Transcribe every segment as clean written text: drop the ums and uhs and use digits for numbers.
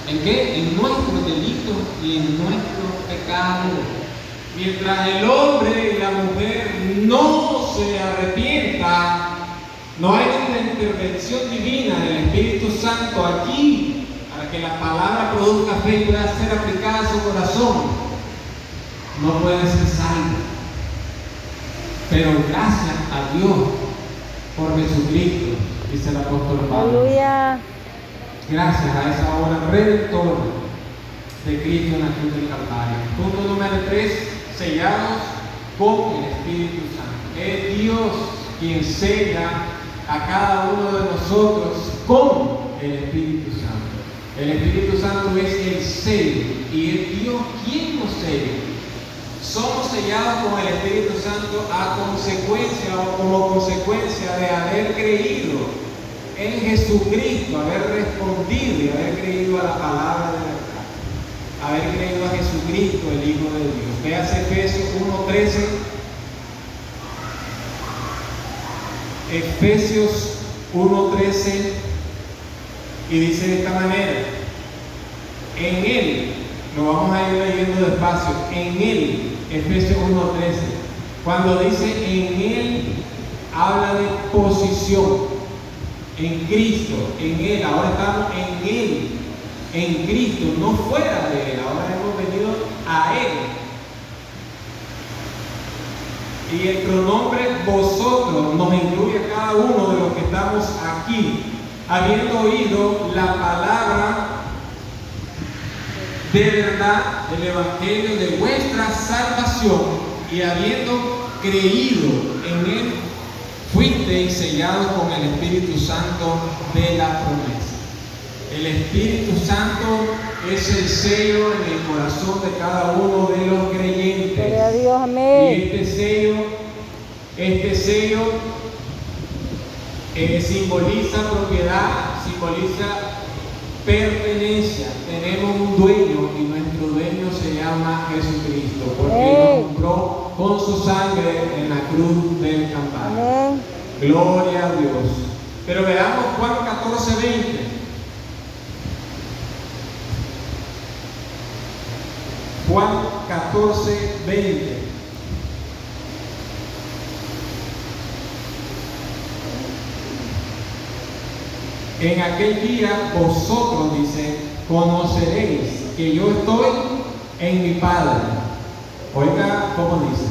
¿En qué? En nuestros delitos y en nuestros pecados. Mientras el hombre y la mujer no se arrepientan, no hay una intervención divina del Espíritu Santo aquí para que la palabra produzca fe y pueda ser aplicada a su corazón. No puede ser salvo. Pero gracias a Dios por Jesucristo, dice el apóstol Pablo. Aleluya. Gracias a esa obra redentora de Cristo en la cruz del Calvario. Punto número 3, sellados con el Espíritu Santo. Es Dios quien sella a cada uno de nosotros con el Espíritu Santo. El Espíritu Santo es el sello y es Dios quien nos sella. Somos sellados con el Espíritu Santo a consecuencia o como consecuencia de haber creído en Jesucristo, haber respondido y haber creído a la palabra de verdad, haber creído a Jesucristo, el Hijo de Dios. Véase Efesios 1:13. Efesios 1:13, y dice de esta manera: en Él, lo vamos a ir leyendo despacio, en Él, Efesios 1:13, cuando dice en Él, habla de posición, en Cristo, en Él, ahora estamos en Él, en Cristo, no fuera de Él, ahora hemos venido a Él. Y el pronombre vosotros nos incluye a cada uno de los que estamos aquí, habiendo oído la palabra de verdad, el evangelio de vuestra salvación, y habiendo creído en él, fuisteis sellados con el Espíritu Santo de la promesa. El Espíritu Santo es el sello en el corazón de cada uno de los creyentes. Gloria a Dios, amén. Y este sello simboliza propiedad, simboliza pertenencia. Tenemos un dueño y nuestro dueño se llama Jesucristo, porque nos compró con su sangre en la cruz del Calvario. Amén. Gloria a Dios. Pero veamos Juan 14:20. Juan 14:20. En aquel día vosotros, dice, conoceréis que yo estoy en mi Padre. Oiga cómo dice,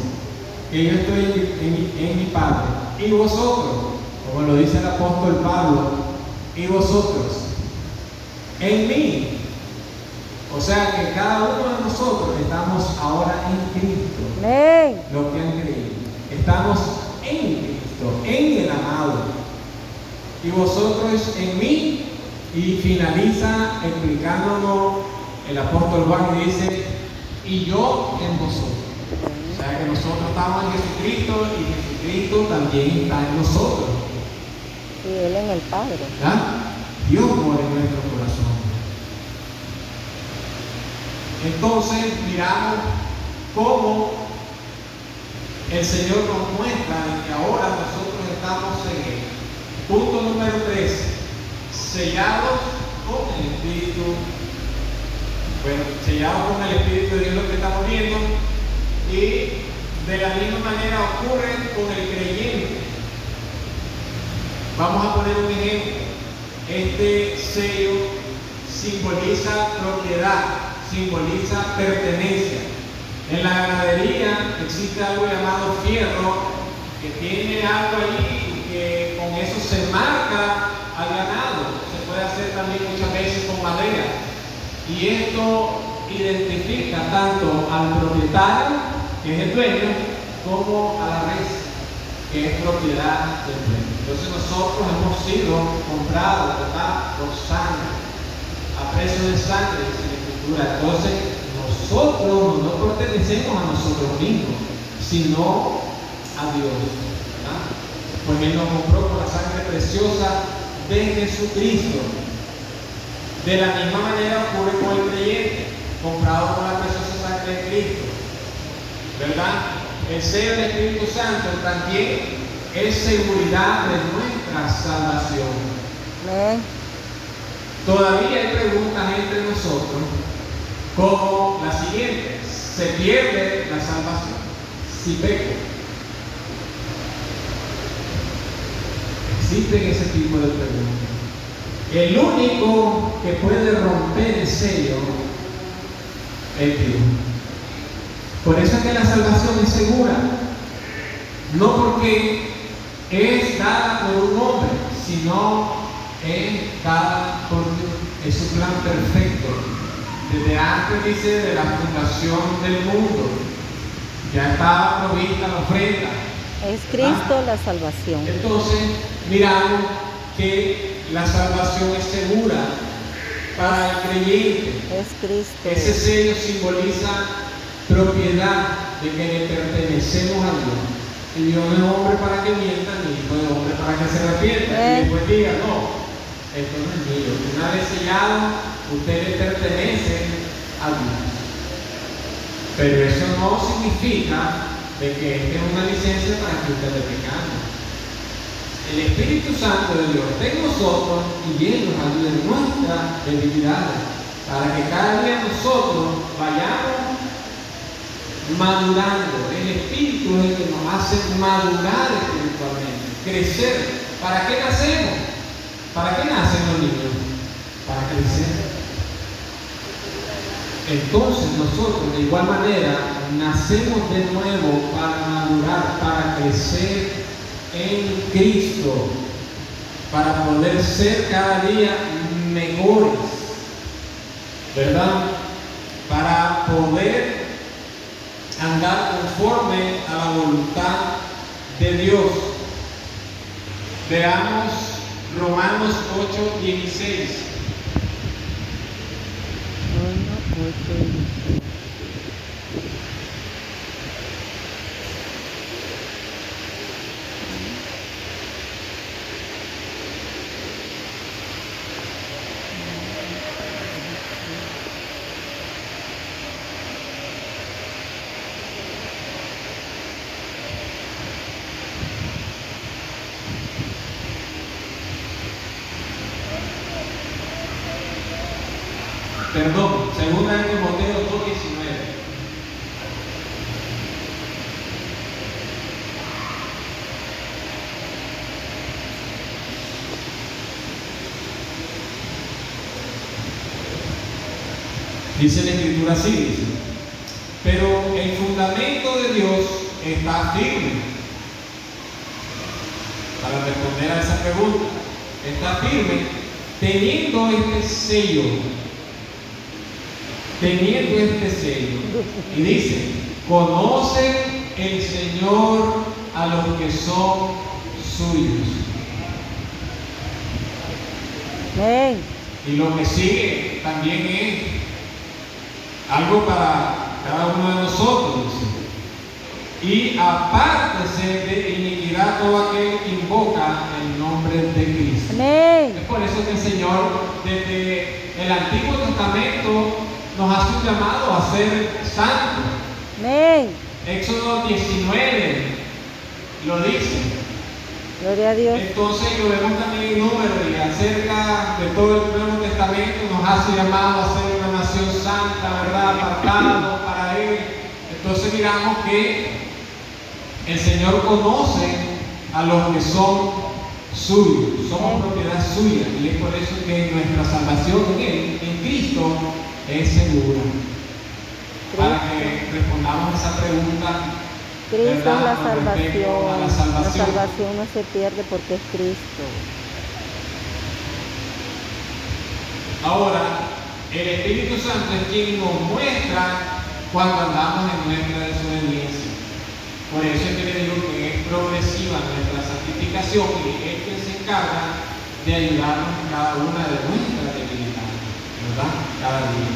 que yo estoy en mi Padre. Y vosotros, como lo dice el apóstol Pablo, y vosotros en mí. O sea que cada uno de nosotros estamos ahora en Cristo. Amén. Los que han creído. Estamos en Cristo, en el amado. Y vosotros en mí, y finaliza explicándonos el apóstol Juan y dice, y yo en vosotros. O sea que nosotros estamos en Jesucristo y Jesucristo también está en nosotros. Y Él en el Padre. ¿Ah? Dios mora en nuestro corazón. Entonces miramos cómo el Señor nos muestra que ahora nosotros estamos en Él. Punto número 3, sellados con el Espíritu. Bueno, sellados con el Espíritu de Dios, lo que estamos viendo, y de la misma manera ocurre con el creyente. Vamos a poner un ejemplo. Este sello simboliza propiedad, simboliza pertenencia. En la ganadería existe algo llamado fierro, que tiene algo allí que con eso se marca al ganado. Se puede hacer también muchas veces con madera. Y esto identifica tanto al propietario, que es el dueño, como a la res, que es propiedad del dueño. Entonces nosotros hemos sido comprados, ¿verdad?, por sangre, a precio de sangre, dice la Escritura. Entonces nosotros no pertenecemos a nosotros mismos, sino a Dios, ¿verdad? Pues Él nos compró con la sangre preciosa de Jesucristo. De la misma manera ocurre con el creyente, comprado con la preciosa sangre de Cristo, ¿verdad? El sello del Espíritu Santo también es seguridad de nuestra salvación. Amén. Todavía hay preguntas entre nosotros como la siguiente: ¿se pierde la salvación si peco? Existen ese tipo de preguntas. El único que puede romper el sello es Dios. Por eso es que la salvación es segura, no porque es dada por un hombre, sino es dada por Dios. Es su plan perfecto. Desde antes, dice, de la fundación del mundo, ya estaba provista la ofrenda. Es Cristo la salvación. Entonces, miramos que la salvación es segura para el creyente. Es Cristo. Ese sello simboliza propiedad de que le pertenecemos a Dios. Y Dios no es hombre para que mienta, ni hijo de hombre para que se arrepienta. Y después diga, no, esto no es mío. Una vez sellado, usted le pertenece a Dios. Pero eso no significa de que esta es una licencia para que usted le pecado. El Espíritu Santo de Dios está en nosotros y Él nos ayuda en nuestras debilidades, para que cada día nosotros vayamos madurando. El Espíritu es el que nos hace madurar espiritualmente, crecer. ¿Para qué nacemos? ¿Para qué nacen los niños? Para crecer. Entonces nosotros de igual manera nacemos de nuevo para madurar, para crecer en Cristo, para poder ser cada día mejores, ¿verdad? Para poder andar conforme a la voluntad de Dios. Veamos Romanos 8:16. Perdón, segunda de Timoteo 2:19. Dice la Escritura así, dice: pero el fundamento de Dios está firme. Para responder a esa pregunta, está firme teniendo este sello. Teniendo este sello. Y dice: conoce el Señor a los que son suyos. Amén. Y lo que sigue también es algo para cada uno de nosotros, dice: y apártese de iniquidad todo aquel que invoca el nombre de Cristo. Amén. Es por eso que el Señor desde el Antiguo Testamento nos hace un llamado a ser santos. Amén. Éxodo 19 lo dice. Gloria a Dios. Entonces lo vemos también en Números, y acerca de todo el Nuevo Testamento nos hace llamado a ser una nación santa, ¿verdad? Apartado para Él. Entonces miramos que el Señor conoce a los que son suyos, somos propiedad suya, y es por eso que nuestra salvación en Él, en Cristo, es segura. Para que respondamos a esa pregunta, Cristo es ¿verdad? la Con respecto a la salvación. La salvación. salvación no se pierde porque es Cristo. Ahora, el Espíritu Santo es quien nos muestra cuando andamos en nuestra desobediencia. Por eso es que le digo que es progresiva nuestra santificación, y es quien se encarga de ayudarnos en cada una de nuestras debilidades, ¿verdad? Cada día.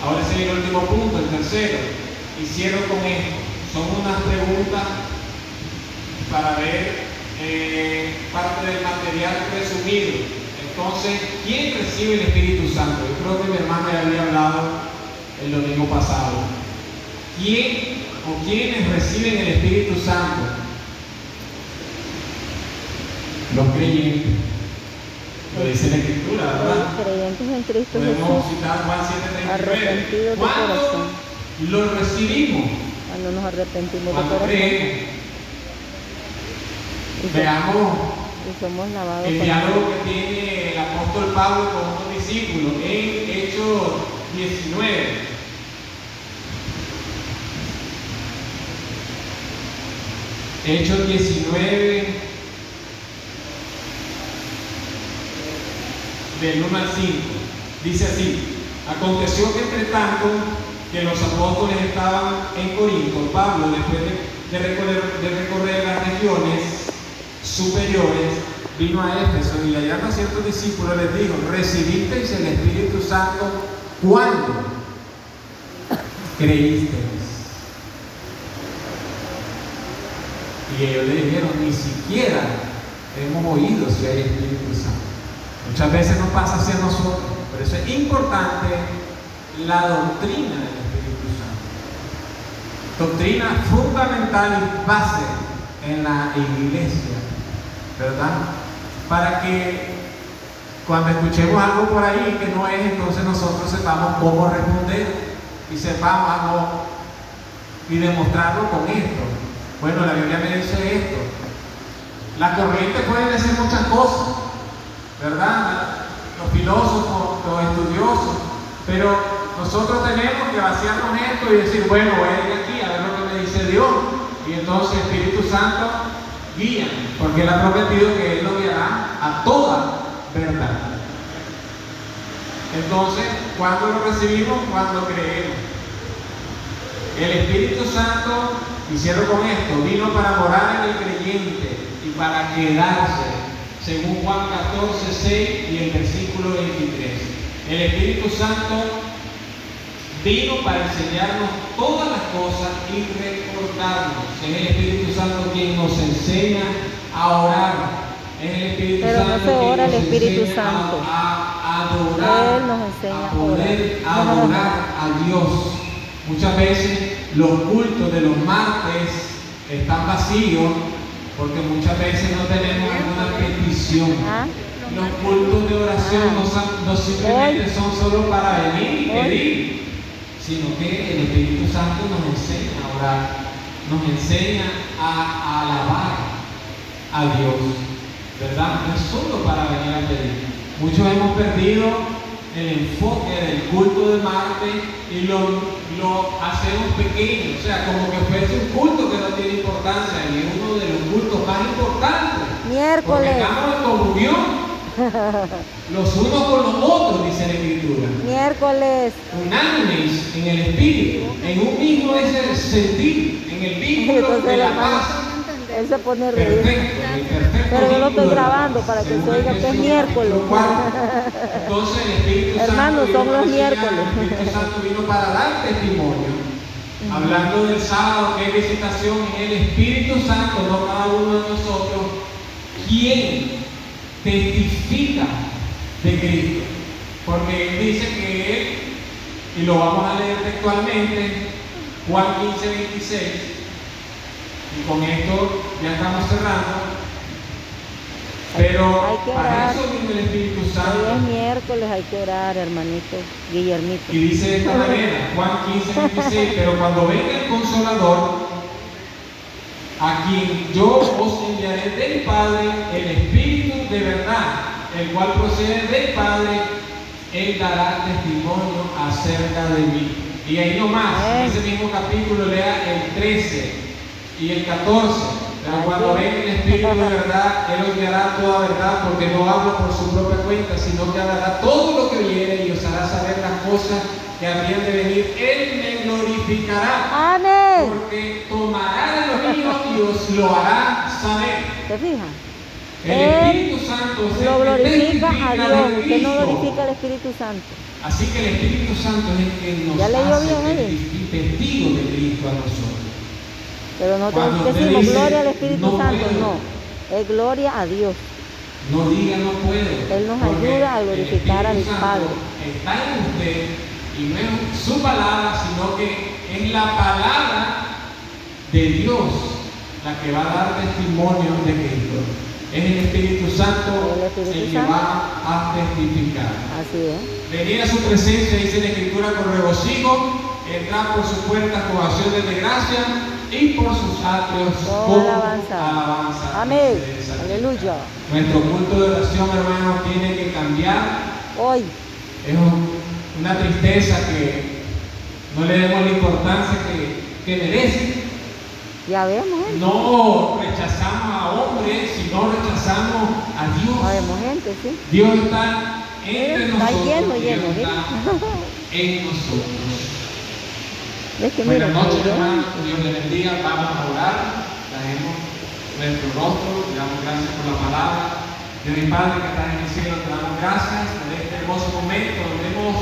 Ahora sigue el último punto, el tercero, y cierro con esto. Son unas preguntas para ver parte del material resumido. Entonces, ¿quién recibe el Espíritu Santo? Yo creo que mi hermana ya había hablado el domingo pasado. ¿Quién o quiénes reciben el Espíritu Santo? Los creyentes. Lo dice la Escritura, ¿verdad? Creyentes en Cristo Podemos Jesús, citar Juan 7:39. arrepentidos de corazón. ¿Cuándo lo recibimos? Cuando nos arrepentimos de Cuando corazón creemos. Veamos y somos lavados el con diálogo agua. que tiene el apóstol Pablo con unos discípulos en Hechos 19. Hechos 19, del 1 al 5. Dice así: aconteció que entre tanto que los apóstoles estaban en Corinto, Pablo, después de recorrer las regiones superiores, vino a Éfeso y hallando a ciertos discípulos les dijo: ¿recibisteis el Espíritu Santo cuándo creísteis? Y ellos le dijeron: ni siquiera hemos oído si hay Espíritu Santo. Muchas veces nos pasa hacia nosotros. Por eso es importante la doctrina del Espíritu Santo. Doctrina fundamental y base en la iglesia, ¿verdad? Para que cuando escuchemos algo por ahí que no es, entonces nosotros sepamos cómo responder y sepamos algo y demostrarlo con esto. Bueno, la Biblia me dice esto. Las corrientes pueden decir muchas cosas, ¿verdad? Los filósofos, los estudiosos, pero nosotros tenemos que vaciarnos esto y decir: bueno, voy a ir aquí a ver lo que me dice Dios. Y entonces el Espíritu Santo guía, porque Él ha prometido que Él nos guiará a toda verdad. Entonces, ¿cuándo lo recibimos? Cuando creemos. El Espíritu Santo, y cierro con esto, vino para morar en el creyente y para quedarse, según Juan 14:6 y el versículo 23. El Espíritu Santo vino para enseñarnos todas las cosas y recordarnos. Es el Espíritu Santo quien nos enseña a orar. Es el Espíritu Pero Santo no se quien ora nos el Espíritu enseña Santo. a adorar, Él nos enseña a poder adorar a Dios. Muchas veces los cultos de los martes están vacíos porque muchas veces no tenemos alguna petición. Los cultos de oración no simplemente son solo para venir y pedir, sino que el Espíritu Santo nos enseña a orar, nos enseña a alabar a Dios, ¿verdad? No es solo para venir a pedir. Muchos hemos perdido el enfoque del culto de martes y lo hacemos pequeño, o sea, como que fuese un culto que no tiene importancia, y es uno de los cultos más importantes. Miércoles. Porque estamos en comunión los unos con los otros, dice la Escritura. Miércoles. Unánimes en el espíritu, en un mismo sentir, en el vínculo de la paz. Él se pone a reír. Perfecto. Pero yo lo estoy grabando para que se oiga que es miércoles. Entonces el Espíritu Santo, hermanos, son los miércoles. El Espíritu Santo vino para dar testimonio. Hablando del sábado, que es visitación, en el Espíritu Santo, no cada uno de nosotros, quien testifica de Cristo. Porque Él dice que Él, y lo vamos a leer textualmente, Juan 15:26, y con esto ya estamos cerrando. Pero hay que para orar. eso vino el Espíritu Hoy es Santo. miércoles, hay que orar, hermanito Guillermito. Y dice de esta manera, Juan 15:26, pero cuando venga el Consolador, a quien yo os enviaré del Padre, el Espíritu de verdad, el cual procede del Padre, Él dará testimonio acerca de mí. Y ahí nomás, en ese mismo capítulo, lea el 13 y el 14. Pero cuando venga el Espíritu de verdad, Él os guiará toda verdad, porque no habla por su propia cuenta, sino que hablará todo lo que oyere y os hará saber las cosas que habrían de venir. Él me glorificará. Amén. Porque tomará de lo mío y os lo hará saber. ¿Te fijas? El Espíritu Santo es el lo que glorifica a testifica Dios. de Usted no Cristo. glorifica al Espíritu Santo. Así que el Espíritu Santo es el que nos ¿Ya leyó hace bien testigos de Cristo a nosotros. Pero nosotros Cuando usted decimos dice, gloria al Espíritu no Santo, puedo, no. Es gloria a Dios. no diga no puedo. Él nos porque ayuda a glorificar el al Espíritu Padre. Santo está en usted y no es su palabra, sino que es la palabra de Dios la que va a dar testimonio de Cristo. Es el Espíritu Santo El Espíritu el que Santo. va a testificar. Así es. Venir a su presencia, dice la Escritura, con regocijo, entrar por sus puertas con acciones de gracia y por sus atrios Con alabanza. alabanza. Amén. Dice esa Aleluya. Nuestro culto de oración, hermano, tiene que cambiar. Hoy. Es una tristeza que no le demos la importancia que merece. Ya vemos gente. No rechazamos a hombres, sino rechazamos a Dios. Sabemos gente, sí. Dios está entre Está nosotros. lleno, Dios lleno, ¿sí? está en nosotros. ¿Ves que Buenas mira, noches, qué hermanos. bien? Dios les bendiga. Vamos a orar. Traemos nuestro rostro. Le damos gracias por la palabra. Dios mi Padre que está en el cielo, te damos gracias por este hermoso momento donde hemos